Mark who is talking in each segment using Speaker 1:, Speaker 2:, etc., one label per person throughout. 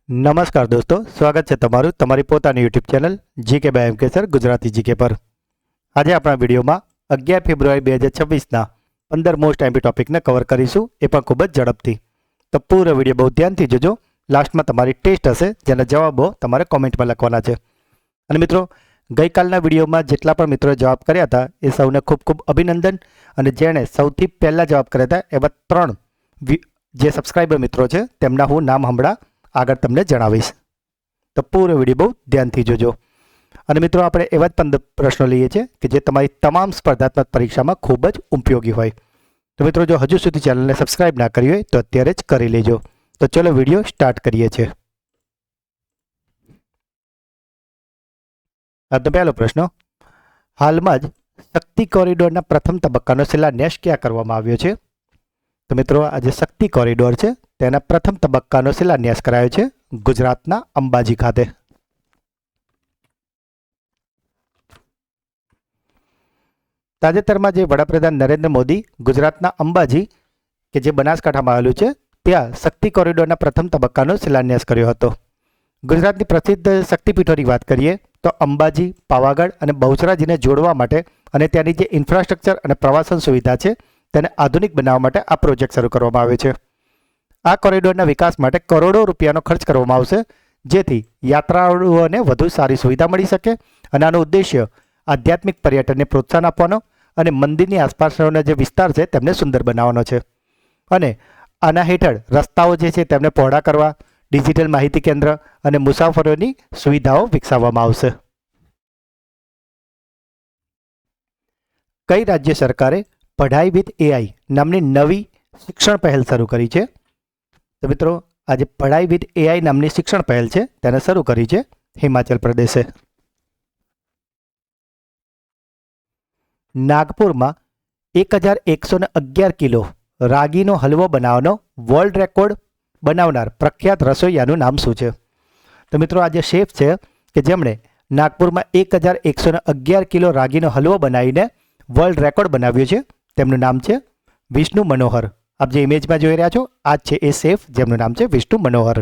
Speaker 1: નમસ્કાર દોસ્તો, સ્વાગત છે તમારું તમારી પોતાની YouTube channel GK by M K sir Gujarati GK પર. આજે આપણા વિડીયોમાં 11 ફેબ્રુઆરી 2026ના 15 મોસ્ટ આઈએમપી ટોપિકને કવર કરીશું, એ પણ ખૂબ જ ઝડપથી. તો પૂરો વિડીયો બહુ ધ્યાનથી જોજો. લાસ્ટમાં તમારી ટેસ્ટ હશે જેના જવાબો તમારે કોમેન્ટમાં લખવાના છે. અને મિત્રો, ગઈકાલના વિડીયોમાં જેટલા પણ મિત્રોએ જવાબ કર્યા હતા એ સૌને ખૂબ ખૂબ અભિનંદન. અને જેણે સૌથી પહેલાં જવાબ કર્યા હતા એવા 3 જે સબસ્ક્રાઈબર મિત્રો છે તેમના હું નામ હમણાં આગળ તમને જણાવીશ. તો પૂરો વિડીયો બહુ ધ્યાનથી જોજો. અને મિત્રો, આપણે એવા જ 15 પ્રશ્નો લઈએ છીએ કે જે તમારી તમામ સ્પર્ધાત્મક પરીક્ષામાં ખૂબ જ ઉપયોગી હોય. તો મિત્રો, જો હજુ સુધી ચેનલને સબસ્ક્રાઇબ ના કરી હોય તો અત્યારે જ કરી લેજો. તો ચલો વિડીયો સ્ટાર્ટ કરીએ છીએ. આજનો પહેલો પ્રશ્ન, હાલમાં જ શક્તિ કોરિડોરના પ્રથમ તબક્કાનો શિલાન્યાસ ક્યાં કરવામાં આવ્યો છે? તો મિત્રો, આ જે શક્તિ કોરિડોર છે તેના પ્રથમ તબક્કાનો શિલાન્યાસ કરાયો છે ગુજરાતના અંબાજી ખાતે. તાજેતરમાં જે વડાપ્રધાન નરેન્દ્ર મોદી ગુજરાતના અંબાજી કે જે બનાસકાંઠામાં આવેલું છે ત્યાં શક્તિ કોરિડોરના પ્રથમ તબક્કાનો શિલાન્યાસ કર્યો હતો. ગુજરાતની પ્રસિદ્ધ શક્તિપીઠોની વાત કરીએ તો અંબાજી, પાવાગઢ અને બહુચરાજીને જોડવા માટે અને ત્યાંની જે ઇન્ફ્રાસ્ટ્રક્ચર અને પ્રવાસન સુવિધા છે તેને આધુનિક બનાવવા માટે આ પ્રોજેક્ટ શરૂ કરવામાં આવ્યો છે. આ કોરિડોરના વિકાસ માટે કરોડો રૂપિયાનો ખર્ચ કરવામાં આવશે, જેથી યાત્રાળુઓને વધુ સારી સુવિધા મળી શકે. અને આનો ઉદ્દેશ્ય આધ્યાત્મિક પર્યટનને પ્રોત્સાહન આપવાનો અને મંદિરની આસપાસનો જે વિસ્તાર છે તેમને સુંદર બનાવવાનો છે. અને આના હેઠળ રસ્તાઓ જે છે તેમને પહોળા કરવા, ડિજિટલ માહિતી કેન્દ્ર અને મુસાફરોની સુવિધાઓ વિકસાવવામાં આવશે. કઈ રાજ્ય સરકારે પઢાઈ વિથ એઆઈ નામની નવી શિક્ષણ પહેલ શરૂ કરી છે? તો મિત્રો, આજે પઢાઈ વિથ એઆઈ નામની શિક્ષણ પહેલ છે તેને શરૂ કરી છે હિમાચલ પ્રદેશે. નાગપુરમાં 1111 કિલો રાગીનો હલવો બનાવવાનો વર્લ્ડ રેકોર્ડ બનાવનાર પ્રખ્યાત રસોઈયાનું નામ શું છે? તો મિત્રો, આ જે શેફ છે કે જેમણે નાગપુરમાં 1111 કિલો રાગીનો હલવો બનાવીને વર્લ્ડ રેકોર્ડ બનાવ્યો છે તેમનું નામ છે વિષ્ણુ મનોહર. આપ જે ઇમેજમાં જોઈ રહ્યા છો આ જ છે એ શેફ જેમનું નામ છે વિષ્ણુ મનોહર.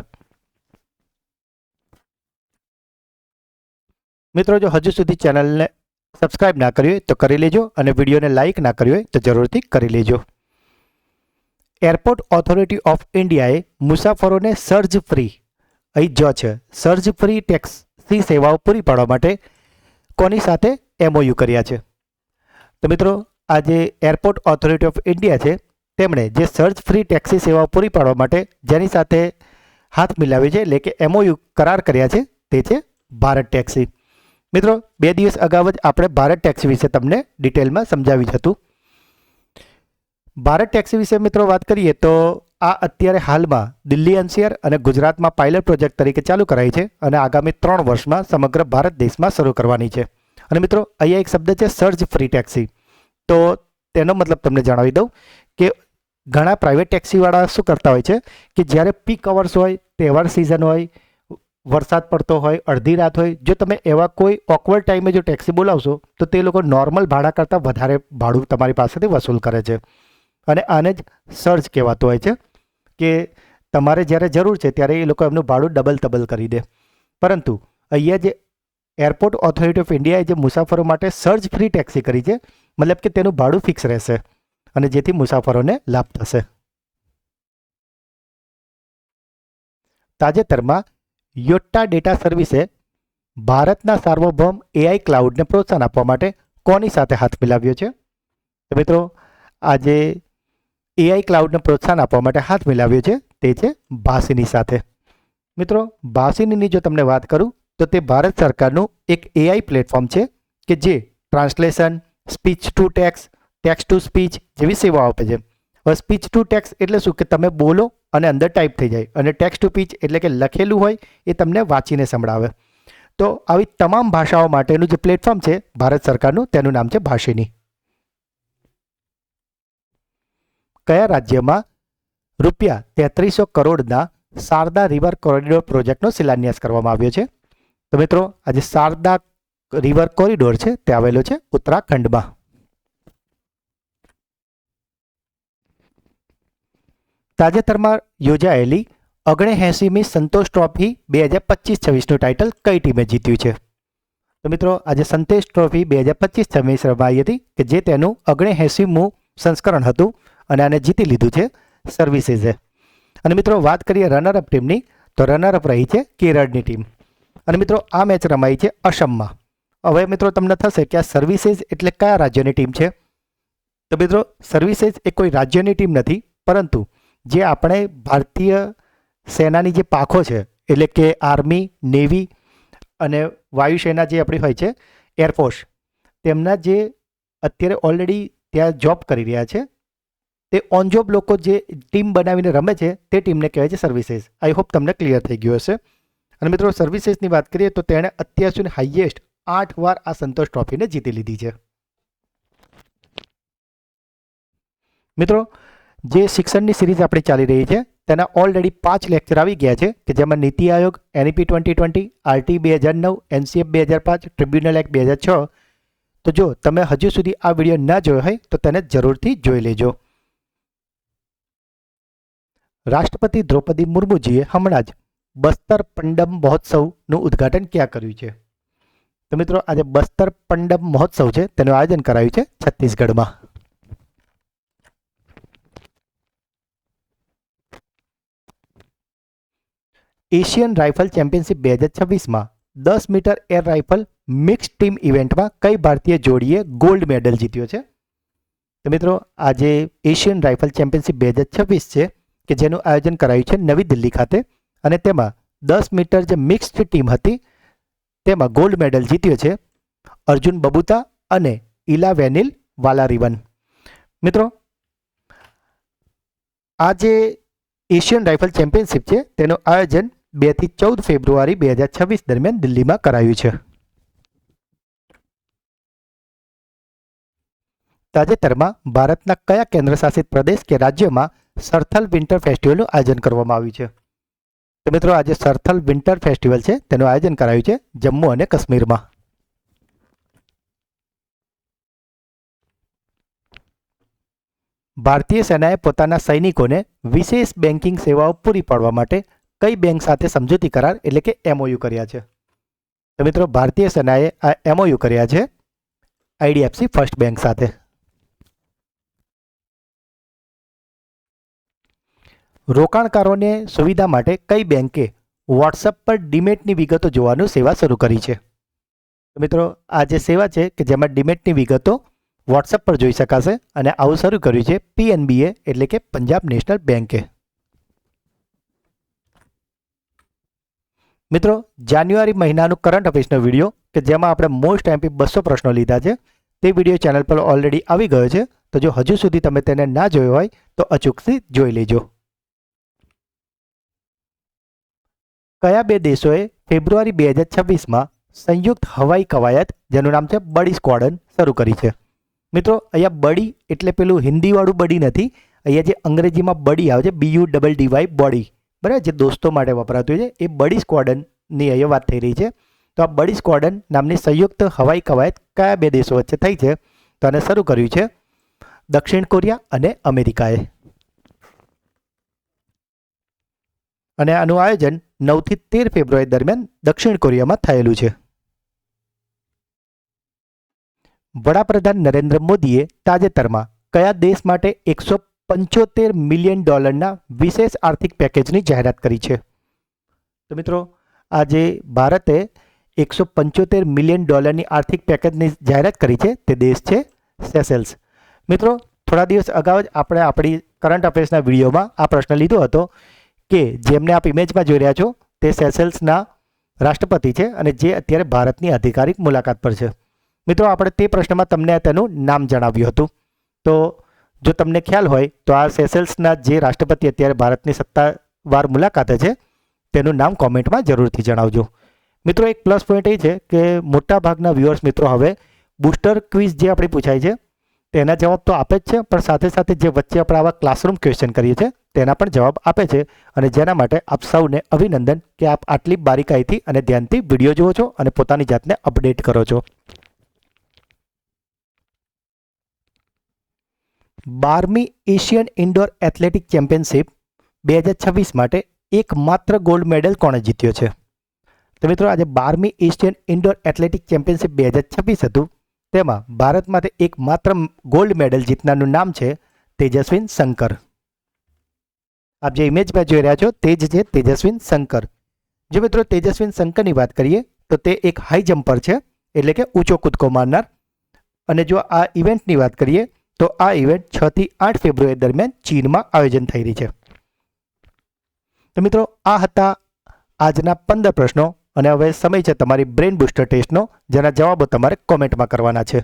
Speaker 1: મિત્રો, જો હજુ સુધી ચેનલને સબસ્ક્રાઇબ ના કરી હોય તો કરી લેજો અને વિડીયોને લાઇક ના કરી હોય તો જરૂરથી કરી લેજો. એરપોર્ટ ઓથોરિટી ઓફ ઇન્ડિયાએ મુસાફરોને સર્જ ફ્રી અહીં જો છે સર્જ ફ્રી ટેક્સી સેવાઓ પૂરી પાડવા માટે કોની સાથે MOU કર્યા છે? તો મિત્રો, આ જે એરપોર્ટ ઓથોરિટી ઓફ ઇન્ડિયા છે તેમણે જે સર્જ ફ્રી ટેક્સી સેવાઓ પૂરી પાડવા માટે જેની સાથે હાથ મિલાવ્યો છે એટલે કે MOU કરાર કર્યા છે તે છે ભારત ટેક્સી. મિત્રો, 2 દિવસ અગાઉ જ આપણે ભારત ટેક્સી વિશે તમને ડિટેલમાં સમજાવી હતું. ભારત ટેક્સી વિશે મિત્રો વાત કરીએ તો આ અત્યારે હાલમાં દિલ્હી NCR અને ગુજરાતમાં પાયલટ પ્રોજેક્ટ તરીકે ચાલુ કરાઈ છે અને આગામી 3 વર્ષમાં સમગ્ર ભારત દેશમાં શરૂ કરવાની છે. અને મિત્રો, અહીંયા એક શબ્દ છે સર્જ ફ્રી ટેક્સી. તો તેનો મતલબ તમને જણાવી દઉં કે ઘણા પ્રાઇવેટ ટેક્સીવાળા શું કરતા હોય છે કે જ્યારે પીક અવર્સ હોય, તહેવાર સિઝન હોય, વરસાદ પડતો હોય, અડધી રાત હોય, જો તમે એવા કોઈ ઓકવર્ડ ટાઈમે જો ટેક્સી બોલાવશો તો તે લોકો નોર્મલ ભાડા કરતાં વધારે ભાડું તમારી પાસેથી વસૂલ કરે છે. અને આને જ સર્જ કહેવાતું હોય છે કે તમારે જ્યારે જરૂર છે ત્યારે એ લોકો એમનું ભાડું ડબલ તબલ કરી દે. પરંતુ અહીંયા જે એરપોર્ટ ઓથોરિટી ઓફ ઇન્ડિયાએ જે મુસાફરો માટે સર્જ ફ્રી ટેક્સી કરી છે, મતલબ કે તેનું ભાડું ફિક્સ રહેશે અને જેથી મુસાફરોને લાભ થશે. તાજેતરમાં યોટ્ટા ડેટા સર્વિસે ભારતના સાર્વભૌમ AI ક્લાઉડને પ્રોત્સાહન આપવા માટે કોની સાથે હાથ મિલાવ્યો છે? તો મિત્રો, આજે AI ક્લાઉડને પ્રોત્સાહન આપવા માટે હાથ મિલાવ્યો છે તે છે ભાષીની સાથે. મિત્રો, ભાષીની જો તમને વાત કરું તો તે ભારત સરકારનું એક AI પ્લેટફોર્મ છે કે જે translation, speech to text, text to speech જેવી સેવાઓ આપે છે. હવે સ્પીચ ટુ ટેક્સ્ટ એટલે શું કે તમે બોલો અને અંદર ટાઈપ થઈ જાય, અને ટેક્સ્ટ ટુ સ્પીચ એટલે કે લખેલું હોય એ તમને વાંચીને સંભળાવે. તો આવી તમામ ભાષાઓ માટેનું જે પ્લેટફોર્મ છે ભારત સરકારનું તેનું નામ છે ભાષીની. કયા રાજ્યમાં રૂપિયા 3300 કરોડના શારદા રિવર કોરિડોર પ્રોજેક્ટનો શિલાન્યાસ કરવામાં આવ્યો છે? તો મિત્રો, આજે શારદા રિવર કોરિડોર છે તે આવેલો છે ઉત્તરાખંડમાં. તાજેતરમાં યોજાયેલી 79મી સંતોષ ટ્રોફી 2025-26નું ટાઇટલ કઈ ટીમે જીત્યું છે? તો મિત્રો આજે સંતોષ ટ્રોફી 2025-26 રમાઈ હતી કે જે તેનું 79મું સંસ્કરણ હતું અને આને જીતી લીધું છે સર્વિસીસે. અને મિત્રો વાત કરીએ રનરઅપ ટીમની, તો રનરઅપ રહી છે કેરળની ટીમ. અને મિત્રો આ મેચ રમાઈ છે અસમમાં. હવે મિત્રો તમને થશે કે આ સર્વિસીસ એટલે કયા રાજ્યની ટીમ છે? તો મિત્રો સર્વિસીસ એ કોઈ રાજ્યની ટીમ નથી, પરંતુ જે આપણે ભારતીય સેનાની જે પાંખો છે એટલે કે આર્મી, નેવી અને વાયુસેના જે આપણી હોય છે એરફોર્સ, તેમના જે અત્યારે ઓલરેડી ત્યાં જોબ કરી રહ્યા છે તે ઓન જોબ લોકો જે ટીમ બનાવીને રમે છે તે ટીમને કહેવાય છે સર્વિસીસ. આઈ હોપ તમને ક્લિયર થઈ ગયું હશે. અને મિત્રો સર્વિસીસની વાત કરીએ તો તેણે અત્યાર સુધી હાઈએસ્ટ 8 વાર આ સંતોષ ટ્રોફીને જીતી લીધી છે. મિત્રો જે શિક્ષણની સિરીઝ આપણી ચાલી રહી છે તેના ઓલરેડી 5 લેક્ચર આવી ગયા છે કે જેમાં NITI Aayog, NEP 2020, RT 2009, NCF 2005, tribunal act 2006. તો જો તમે હજુ સુધી આ વિડીયો ના જોયો હોય તો તેને જરૂરથી જોઈ લેજો. રાષ્ટ્રપતિ દ્રૌપદી મુર્મુજીએ હમણાં જ બસ્તર પંડમ મહોત્સવનું ઉદ્ઘાટન ક્યાં કર્યું છે? તો મિત્રો આજે બસ્તર પંડમ મહોત્સવ છે તેનું આયોજન કરાયું છે છત્તીસગઢમાં. એશિયન રાઇફલ ચેમ્પિયનશિપ 2026માં 10 metre air rifle mix team ઇવેન્ટમાં કઈ ભારતીય જોડીએ ગોલ્ડ મેડલ જીત્યો છે? તો મિત્રો આજે એશિયન રાઇફલ ચેમ્પિયનશિપ 2026 છે કે જેનું આયોજન કરાયું છે નવી દિલ્હી ખાતે, અને તેમાં 10 મીટર જે મિક્સ્ડ ટીમ હતી તેમાં ગોલ્ડ મેડલ જીત્યો છે અર્જુન બબુતા અને ઇલાવેનિલ વાલારિવન. મિત્રો આ જે એશિયન રાઇફલ ચેમ્પિયનશિપ છે તેનું આયોજન 2 થી 14 ફેબ્રુઆરી 2026 દરમિયાન દિલ્હીમાં કરાયું છે. તાજેતરમાં ભારતના કયા કેન્દ્રશાસિત પ્રદેશ કે રાજ્યમાં સરથલ વિન્ટર ફેસ્ટિવલનું આયોજન કરવામાં આવ્યું છે? તો મિત્રો આજે સરથલ વિન્ટર ફેસ્ટિવલ છે તેનું આયોજન કરાયું છે જમ્મુ અને કાશ્મીરમાં. ભારતીય સેનાએ પોતાના સૈનિકોને વિશેષ બેન્કિંગ સેવાઓ પૂરી પાડવા માટે કઈ બેંક સાથે સમજૂતી કરાર એટલે કે MOU કર્યા છે? તો મિત્રો ભારતીય સેનાએ આ MOU કર્યા છે IDFC ફર્સ્ટ બેંક સાથે. રોકાણકારોને સુવિધા માટે કઈ બેંકે વોટ્સઅપ પર ડીમેટની વિગતો જોવાનું સેવા શરૂ કરી છે? તો મિત્રો આ જે સેવા છે કે જેમાં ડીમેટની વિગતો વોટ્સઅપ પર જોઈ શકાશે અને આવું શરૂ કર્યું છે PNBA એટલે કે પંજાબ નેશનલ બેંકે. મિત્રો જાન્યુઆરી મહિનાનું કરંટ અફેર્સનો વિડીયો કે જેમાં આપણે મોસ્ટ MP 200 પ્રશ્નો લીધા છે તે વિડીયો ચેનલ પર ઓલરેડી આવી ગયો છે, તો જો હજુ સુધી તમે તેને ના જોયો હોય તો અચૂકથી જોઈ લેજો. કયા બે દેશોએ ફેબ્રુઆરી 2026માં સંયુક્ત હવાઈ કવાયત જેનું નામ છે બડી સ્ક્વોડ્રન શરૂ કરી છે? મિત્રો અહીંયા બડી એટલે પેલું હિન્દીવાળું બડી નથી, અહીંયા જે અંગ્રેજીમાં બડી આવે છે BUDDY બોડી, બરાબર, જે દોસ્તો માટે વપરાતું છે એ બડી સ્ક્વોડ્રનની અહીંયા વાત થઈ રહી છે. તો આ બડી સ્ક્વોડ્રન નામની સંયુક્ત હવાઈ કવાયત કયા બે દેશો વચ્ચે થઈ છે? તો આને શરૂ કર્યું છે દક્ષિણ કોરિયા અને અમેરિકાએ. અને આનું આયોજન 9 થી 13 ફેબ્રુઆરી દરમિયાન દક્ષિણ કોરિયામાં થયેલું છે. વડાપ્રધાન નરેન્દ્ર મોદીએ તાજેતરમાં કયા દેશ માટે $175 મિલિયન વિશેષ આર્થિક પેકેજની જાહેરાત કરી છે? તો મિત્રો આજે ભારતે $175 મિલિયન આર્થિક પેકેજની જાહેરાત કરી છે તે દેશ છે સેશેલ્સ. મિત્રો થોડા દિવસ અગાઉ જ આપણે આપણી કરંટ અફેર્સના વિડીયોમાં આ પ્રશ્ન લીધો હતો કે જેમને આપ ઇમેજમાં જોઈ રહ્યા છો તે સેશેલ્સના રાષ્ટ્રપતિ છે અને જે અત્યારે ભારતની આધિકારિક મુલાકાત પર છે. મિત્રો આપણે તે પ્રશ્નમાં તમને તેનું નામ જણાવ્યું હતું, તો જો તમને ખ્યાલ હોય તો આ સેશેલ્સના જે રાષ્ટ્રપતિ અત્યારે ભારતની સત્તાવાર મુલાકાતે છે તેનું નામ કોમેન્ટમાં જરૂરથી જણાવજો. મિત્રો એક પ્લસ પોઈન્ટ એ છે કે મોટાભાગના વ્યુઅર્સ મિત્રો હવે બૂસ્ટર ક્વિઝ જે આપણી પૂછાય છે તેના જવાબ તો આપે જ છે, પણ સાથે સાથે જે વચ્ચે આપણે આવા ક્લાસરૂમ ક્વેશ્ચન કરીએ છીએ તેના પણ જવાબ આપે છે, અને જેના માટે આપ સૌને અભિનંદન કે આપ આટલી બારીકાઈથી અને ધ્યાનથી વિડીયો જુઓ છો અને પોતાની જાતને અપડેટ કરો છો. 12મી એશિયન ઇન્ડોર એથ્લેટિક ચેમ્પિયનશિપ 2026 માટે એકમાત્ર ગોલ્ડ મેડલ કોણે જીત્યો છે? તો મિત્રો આજે 12મી એશિયન ઇન્ડોર એથ્લેટિક ચેમ્પિયનશિપ 2026 હતું, તેમાં ભારતમાંથી એકમાત્ર ગોલ્ડ મેડલ જીતનારનું નામ છે તેજસ્વિન શંકર. આપ જે ઇમેજમાં જોઈ રહ્યા છો તે જ છે તેજસ્વિન શંકર. જો મિત્રો તેજસ્વિન શંકરની વાત કરીએ તો તે એક હાઈ જમ્પર છે, એટલે કે ઊંચો કૂદકો મારનાર. અને જો આ ઇવેન્ટની વાત કરીએ તો આ ઇવેન્ટ 6 થી 8 ફેબ્રુઆરી દરમિયાન ચીનમાં આયોજન થઈ રહી છે. તો મિત્રો આ હતા આજના 15 પ્રશ્નો, અને હવે સમય છે તમારી બ્રેન બૂસ્ટર ટેસ્ટનો, જેના જવાબો તમારે કોમેન્ટમાં કરવાના છે.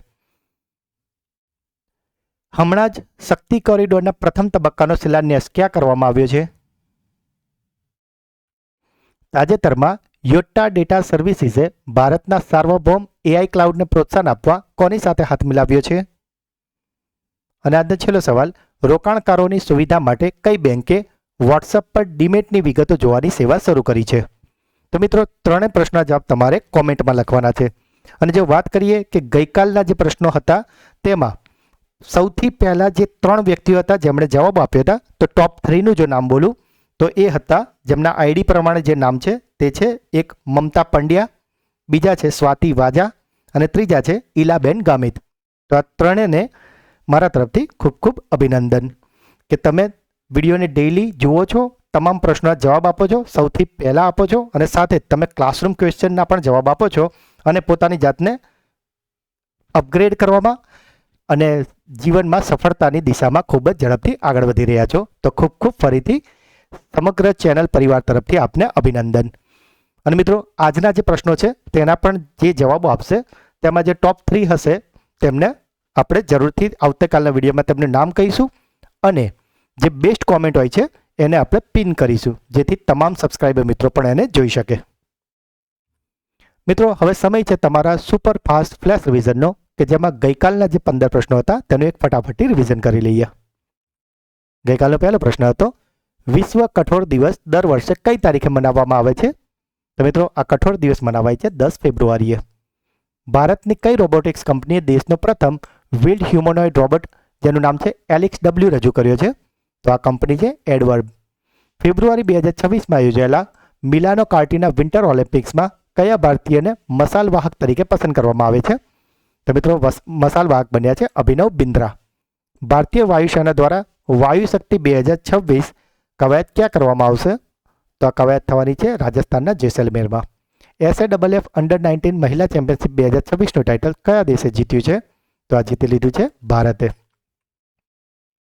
Speaker 1: હમણાં જ શક્તિ કોરિડોરના પ્રથમ તબક્કાનો શિલાન્યાસ ક્યાં કરવામાં આવ્યો છે? તાજેતરમાં યોટ્ટા ડેટા સર્વિસીસે ભારતના સાર્વભૌમ એઆઈ ક્લાઉડને પ્રોત્સાહન આપવા કોની સાથે હાથ મિલાવ્યો છે? અને આજનો છેલ્લો સવાલ, રોકાણકારોની સુવિધા માટે કઈ બેંકે વોટ્સએપ પર ડીમેટની વિગતો જોવાની સેવા શરૂ કરી છે? તો મિત્રો ત્રણેય પ્રશ્નના જવાબ તમારે કોમેન્ટમાં લખવાના છે. અને જો વાત કરીએ કે ગઈકાલના જે પ્રશ્નો હતા તેમાં સૌથી પહેલા જે 3 વ્યક્તિઓ હતા જેમણે જવાબ આપ્યો હતા, તો ટોપ 3નું જો નામ બોલું તો એ હતા જેમના આઈડી પ્રમાણે જે નામ છે તે છે એક મમતા પંડ્યા, બીજા છે સ્વાતિ વાજા અને ત્રીજા છે ઈલાબેન ગામિત. તો આ ત્રણેયને મારા તરફથી ખૂબ ખૂબ અભિનંદન કે તમે વિડીયોને ડેઇલી જુઓ છો, તમામ પ્રશ્નોના જવાબ આપો છો, સૌથી પહેલાં આપો છો, અને સાથે તમે ક્લાસરૂમ ક્વેશ્ચનના પણ જવાબ આપો છો અને પોતાની જાતને અપગ્રેડ કરવામાં અને જીવનમાં સફળતાની દિશામાં ખૂબ જ ઝડપથી આગળ વધી રહ્યા છો. તો ખૂબ ખૂબ ફરીથી સમગ્ર ચેનલ પરિવાર તરફથી આપને અભિનંદન. અને મિત્રો આજના જે પ્રશ્નો છે તેના પણ જે જવાબો આપશે તેમાં જે ટોપ 3 હશે તેમને આપણે જરૂરથી આવતીકાલના વિડીયોમાં તેમનું નામ કહીશું, અને જે બેસ્ટ કોમેન્ટ હોય છે એને આપણે પિન કરીશું, જેથી તમામ સબસ્ક્રાઇબર મિત્રો પણ એને જોઈ શકે. મિત્રો હવે સમય છે તમારા સુપર ફાસ્ટ ફ્લેશ રિવિઝનનો, કે જેમાં ગઈકાલના જે 15 પ્રશ્નો હતા તેનું એક ફટાફટી રિવિઝન કરી લઈએ. ગઈકાલનો પહેલો પ્રશ્ન હતો, વિશ્વ કઠોળ દિવસ દર વર્ષે કઈ તારીખે મનાવવામાં આવે છે? તો મિત્રો આ કઠોળ દિવસ મનાવાય છે 10 ફેબ્રુઆરીએ. ભારતની કઈ રોબોટિક્સ કંપનીએ દેશનો પ્રથમ વ્હીલ્ડ હ્યુમનોઇડ રોબોટ જેનું નામ છે LXW રજૂ કર્યો છે? તો આ કંપની છે એડવર્બ. ફેબ્રુઆરી 2026માં યોજાયેલા મિલાનો કાર્ટીના વિન્ટર ઓલિમ્પિક્સમાં કયા ભારતીયને મશાલવાહક તરીકે પસંદ કરવામાં આવે છે? તો મિત્રો મશાલવાહક બન્યા છે અભિનવ બિંદ્રા. ભારતીય વાયુસેના દ્વારા વાયુશક્તિ 2026 કવાયત ક્યાં કરવામાં આવશે? તો આ કવાયત થવાની છે રાજસ્થાનના જેસલમેરમાં. SAFF અંડર-19 મહિલા ચેમ્પિયનશિપ 2026નું ટાઇટલ કયા દેશે જીત્યું છે? તો આ જીતી લીધું છે ભારતે.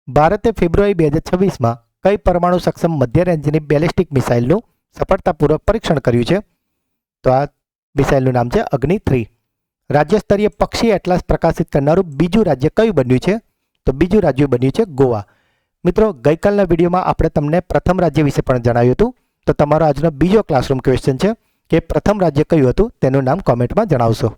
Speaker 1: ભારતે ફેબ્રુઆરી 2026માં કઈ પરમાણુ સક્ષમ મધ્ય રેન્જની બેલિસ્ટિક મિસાઇલનું સફળતાપૂર્વક પરીક્ષણ કર્યું છે? તો આ મિસાઇલનું નામ છે અગ્નિ 3. રાજ્ય સ્તરીય પક્ષી એટલાસ પ્રકાશિત કરનારું બીજું રાજ્ય કયું બન્યું છે? તો બીજું રાજ્ય બન્યું છે ગોવા. મિત્રો ગઈકાલના વિડીયોમાં આપણે તમને પ્રથમ રાજ્ય વિશે પણ જણાવ્યું હતું, તો તમારો આજનો બીજો ક્લાસરૂમ ક્વેશ્ચન છે કે પ્રથમ રાજ્ય કયું હતું તેનું નામ કોમેન્ટમાં જણાવશો.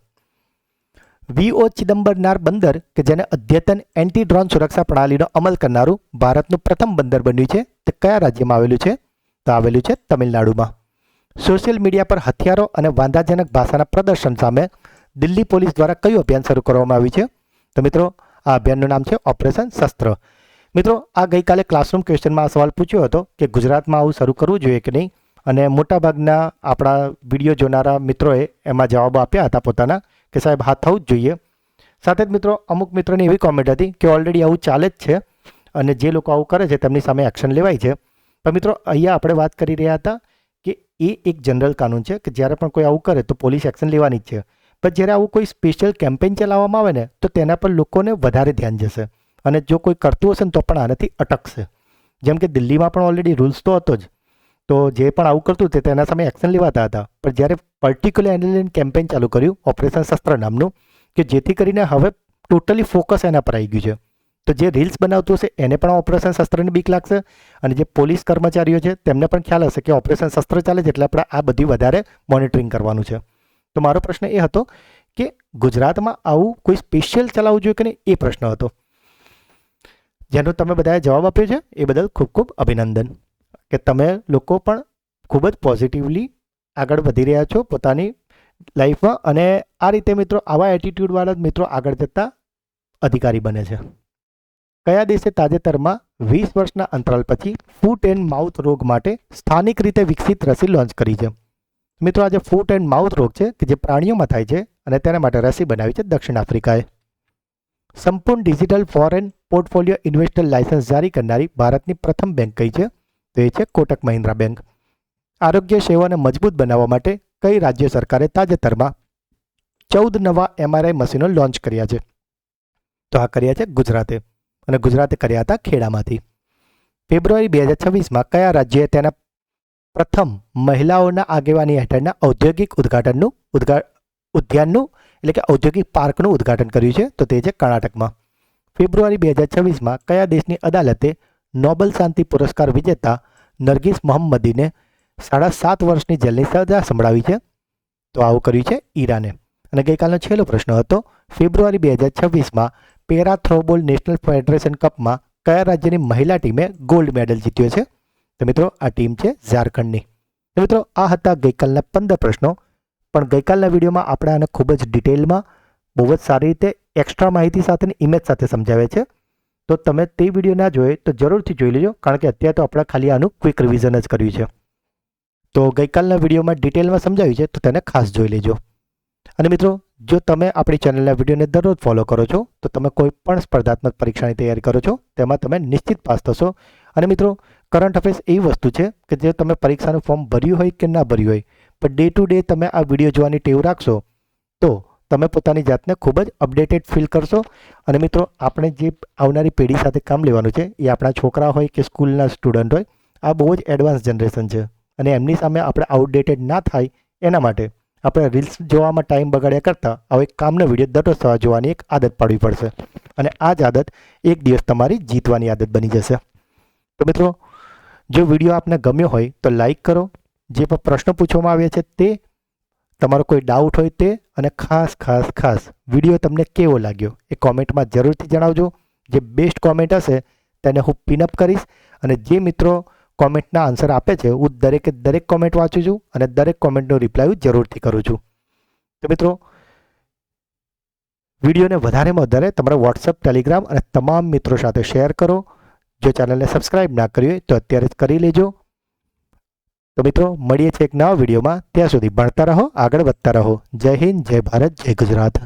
Speaker 1: VO ચિદમ્બરનાર બંદર કે જેને અદ્યતન એન્ટી ડ્રોન સુરક્ષા પ્રણાલીનો અમલ કરનારું ભારતનું પ્રથમ બંદર બન્યું છે તે કયા રાજ્યમાં આવેલું છે? તો આવેલું છે તમિલનાડુમાં. સોશિયલ મીડિયા પર હથિયારો અને વાંધાજનક ભાષાના પ્રદર્શન સામે દિલ્હી પોલીસ દ્વારા કયું અભિયાન શરૂ કરવામાં આવ્યું છે? તો મિત્રો આ અભિયાનનું નામ છે ઓપરેશન શસ્ત્ર. મિત્રો આ ગઈકાલે ક્લાસરૂમ ક્વેશ્ચનમાં આ સવાલ પૂછ્યો હતો કે ગુજરાતમાં આવું શરૂ કરવું જોઈએ કે નહીં, અને મોટાભાગના આપણા વિડીયો જોનારા મિત્રોએ એમાં જવાબો આપ્યા હતા પોતાના કે સાહેબ હા થવું જ જોઈએ. સાથે જ મિત્રો અમુક મિત્રોની એવી કોમેન્ટ હતી કે ઓલરેડી આવું ચાલે જ છે અને જે લોકો આવું કરે છે તેમની સામે એક્શન લેવાય છે. પણ મિત્રો અહીંયા આપણે વાત કરી રહ્યા હતા કે એ એક જનરલ કાનૂન છે કે જ્યારે પણ કોઈ આવું કરે તો પોલીસ એક્શન લેવાની જ છે. પણ જ્યારે આવું કોઈ સ્પેશિયલ કેમ્પેઇન ચલાવવામાં આવે ને તો તેના પર લોકોને વધારે ધ્યાન જશે, અને જો કોઈ કરતું હશે ને તો પણ આનાથી અટકશે. જેમ કે દિલ્હીમાં પણ ઓલરેડી રૂલ્સ તો હતો જ, તો જે પણ આવું કરતું તે તેના સામે એક્શન લેવાતા હતા. પણ જ્યારે પર્ટિક્યુલર એન્ડ કેમ્પેઇન ચાલુ કર્યું ઓપરેશન શસ્ત્ર નામનું, કે જેથી કરીને હવે ટોટલી ફોકસ એના પર આવી ગયું છે, તો જે રીલ્સ બનાવતું હશે એને પણ ઓપરેશન શસ્ત્રની બીક લાગશે, અને જે પોલીસ કર્મચારીઓ છે તેમને પણ ખ્યાલ હશે કે ઓપરેશન શસ્ત્ર ચાલે છે એટલે આપણે આ બધી વધારે મોનિટરિંગ કરવાનું છે. તો મારો પ્રશ્ન એ હતો કે ગુજરાતમાં આવું કોઈ સ્પેશિયલ ચલાવવું જોઈએ કે નહીં, એ પ્રશ્ન હતો, જેનો તમે બધાએ જવાબ આપ્યો છે એ બદલ ખૂબ ખૂબ અભિનંદન કે તમે લોકો પણ ખૂબ જ પોઝિટિવલી આગળ વધી રહ્યા છો પોતાની લાઈફમાં, અને આ રીતે મિત્રો આવા એટીટ્યૂડવાળા મિત્રો આગળ જતા અધિકારી બને છે. કયા દેશે તાજેતરમાં 20 વર્ષના અંતરાલ પછી ફૂટ એન્ડ માઉથ રોગ માટે સ્થાનિક રીતે વિકસિત રસી લોન્ચ કરી છે? મિત્રો, આ જે ફૂટ એન્ડ માઉથ રોગ છે કે જે પ્રાણીઓમાં થાય છે અને તેના માટે રસી બનાવી છે દક્ષિણ આફ્રિકાએ. સંપૂર્ણ digital foreign portfolio investor licence જારી કરનારી ભારતની પ્રથમ બેંક કઈ છે? તો એ છે કોટક મહિન્દ્રા બેંક. આરોગ્ય સેવાને મજબૂત બનાવવા માટે કઈ રાજ્ય સરકારે તાજેતરમાં 14 નવા MRI મશીનો લોન્ચ કર્યા છે? તો આ કર્યા છે ગુજરાતે, અને ગુજરાતે કર્યા હતા ખેડામાંથી. ફેબ્રુઆરી 2026માં કયા રાજ્યએ તેના પ્રથમ મહિલાઓના આગેવાની હેઠળના ઔદ્યોગિક ઉદ્યાનનું એટલે કે ઔદ્યોગિક પાર્કનું ઉદ્ઘાટન કર્યું છે? તો તે છે કર્ણાટકમાં. ફેબ્રુઆરી 2026માં કયા દેશની અદાલતે નોબેલ શાંતિ પુરસ્કાર વિજેતા નરગિસ મોહમ્મદીને 7.5 વર્ષની જેલની સજા સંભળાવી છે? તો આવું કર્યું છે ઈરાને. અને ગઈકાલનો છેલ્લો પ્રશ્ન હતો, ફેબ્રુઆરી 2026માં પેરા થ્રોબોલ નેશનલ ફેડરેશન કપમાં કયા રાજ્યની મહિલા ટીમે ગોલ્ડ મેડલ જીત્યો છે? તો મિત્રો, આ ટીમ છે ઝારખંડની. તો મિત્રો, આ હતા ગઈકાલના 15 પ્રશ્નો. પણ ગઈકાલના વિડીયોમાં આપણે આને ખૂબ જ ડિટેલમાં બહુ જ સારી રીતે એક્સ્ટ્રા માહિતી સાથેની ઇમેજ સાથે સમજાવે છે. તો તમે તે વિડીયો ના જોઈએ તો જરૂરથી જોઈ લેજો, કારણ કે અત્યારે તો આપણે ખાલી આનું ક્વિક રિવિઝન જ કર્યું છે. તો ગઈકાલના વિડીયોમાં ડિટેલમાં સમજાવ્યું છે, તો તેને ખાસ જોઈ લેજો. અને મિત્રો, જો તમે આપણી ચેનલના વિડીયોને દરરોજ ફોલો કરો છો તો તમે કોઈ પણ સ્પર્ધાત્મક પરીક્ષાની તૈયારી કરો છો તેમાં તમે નિશ્ચિત પાસ થશો. અને મિત્રો, કરંટ અફેર્સ એવી વસ્તુ છે કે જે તમે પરીક્ષાનું ફોર્મ ભર્યું હોય કે ના ભર્યું હોય, પણ ડે ટુ ડે તમે આ વિડીયો જોવાની ટેવ રાખશો તો તમે પોતાની જાતને ખૂબ જ અપડેટેડ ફીલ કરશો. અને મિત્રો, આપણે જે આવનારી પેઢી સાથે કામ લેવાનું છે એ આપણા છોકરા હોય કે સ્કૂલના સ્ટુડન્ટ હોય, આ બહુ જ એડવાન્સ જનરેશન છે. અને એમની સામે આપણે આઉટડેટેડ ના થાય એના માટે આપણે રીલ્સ જોવામાં ટાઈમ બગાડ્યા કરતાં હવે કામનો વિડીયો દરરોજ સવાર જોવાની એક આદત પાડવી પડશે. અને આ જ આદત એક દિવસ તમારી જીતવાની આદત બની જશે. તો મિત્રો, જો વિડીયો આપને ગમ્યો હોય તો લાઈક કરો, જે પણ પ્રશ્નો પૂછવામાં આવ્યા છે તે, તમારો કોઈ ડાઉટ હોય તે, અને ખાસ વિડીયો તમને કેવો લાગ્યો એ કોમેન્ટમાં જરૂરથી જણાવજો. જે બેસ્ટ કોમેન્ટ હશે તેને હું પિનઅપ કરીશ. અને જે મિત્રો કોમેન્ટના આન્સર આપે છે હું દરેક કોમેન્ટ વાંચું છું અને દરેક કોમેન્ટનો રિપ્લાય જરૂરથી કરું છું. તો મિત્રો, વિડીયોને વધારેમાં વધારે તમારા વોટ્સઅપ, ટેલિગ્રામ અને તમામ મિત્રો સાથે શેર કરો. જો ચેનલને સબસ્ક્રાઈબ ના કરી હોય તો અત્યારે જ કરી લેજો. તો મિત્રો, મળીએ છીએ એક નવા વિડીયોમાં. ત્યાં સુધી ભણતા રહો, આગળ વધતા રહો. જય હિન્દ, જય ભારત, જય ગુજરાત.